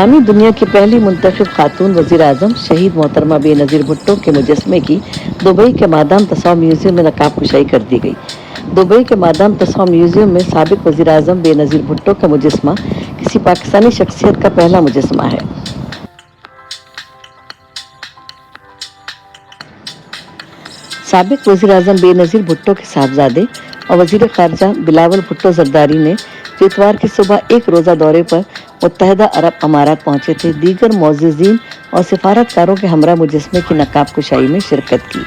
इस्लामी दुनिया की पहली मुंतखब खातून वज़ीर आज़म शहीद मोहतरमा बेनज़ीर भुट्टो के मुजस्मे की दुबई के मादाम तसाव म्यूजियम में नकाब कुशाई कर दी गई। दुबई के मादाम तसाव म्यूजियम में साबिक वज़ीर आज़म बेनज़ीर भुट्टो का मुजस्मा किसी पाकिस्तानी शख्सियत का पहला मुजस्मा है। साबिक वज़ीर आज़म बेनज़ीर भुट्टो के साहबजादे और वज़ीर ख़ारजा बिलावल भुट्टो ज़रदारी ने इतवार की सुबह एक रोज़ा दौरे पर मुत्तहदा अरब अमारात पहुंचे थे। दीगर मोअज़्ज़िज़ीन और सिफारतकारों के हमरा मुजस्मे की नकाब कुशाई में शिरकत की।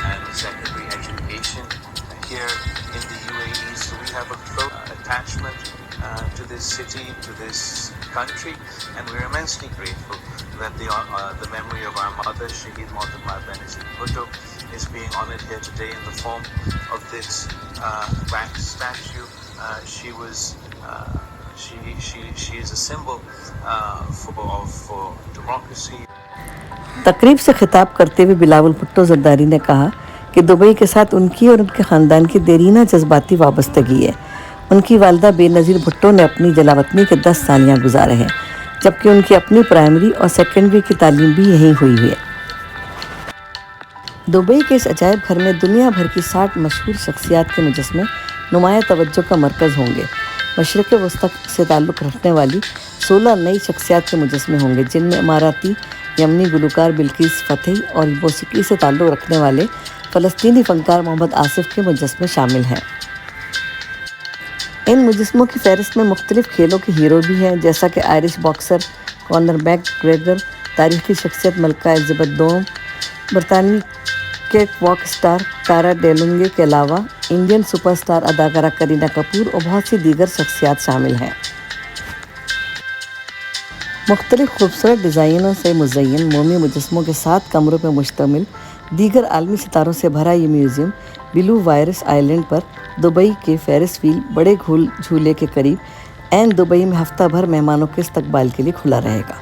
is being honored here today in the form of this wax statue. She is a symbol for democracy. तकरीब से खिताब करते हुए बिलावल भुट्टो ज़रदारी ने कहा कि दुबई के साथ उनकी और उनके ख़ानदान की देरीना जज्बाती वाबस्तगी है। उनकी वालिदा बेनज़ीर भुट्टो ने अपनी जलावतनी के 10 सालियाँ गुजारे हैं, जबकि उनकी अपनी प्राइमरी और सेकेंडरी की तालीम भी यहीं हुई है। दुबई के इस अजायब घर में दुनिया भर की 60 मशहूर शख्सियात के मुजस्मे नुमाया तवज्जो का मरकज़ होंगे। मशरिक़ वस्ती से ताल्लुक़ रखने वाली 16 नई शख्सियात के मुजस्मे होंगे, जिनमें इमाराती यमनी गुलकार बिल्किस फ़तेही और मौसीकी से ताल्लुक़ रखने वाले फ़लस्तीनी फ़नकार मोहम्मद आसिफ के मुजस्मे शामिल हैं। इन मुजस्मों की फ़हरिस्त में मुख्तलिफ़ खेलों के हीरो भी हैं, जैसा कि आयरिश बॉक्सर कॉनर मैकग्रेगर, तारीख़ी शख्सियत मलका एलिज़ाबेथ दोम, बरतानवी केक वॉक स्टार कारा डेलुंगे के अलावा इंडियन सुपरस्टार अदाकारा करीना कपूर और बहुत सी दीगर शख्सियात शामिल हैं। मुख्तलिफ खूबसूरत डिज़ाइनों से मुज़य्यन मोमी मुजस्मों के 7 कमरों पर मुश्तमिल दीगर आलमी सितारों से भरा ये म्यूज़ियम ब्लू वायरस आइलैंड पर दुबई के फेरिस व्हील बड़े झूले के करीब ऐन दुबई में हफ्ता भर मेहमानों के इस्तकबाल के लिए खुला रहेगा।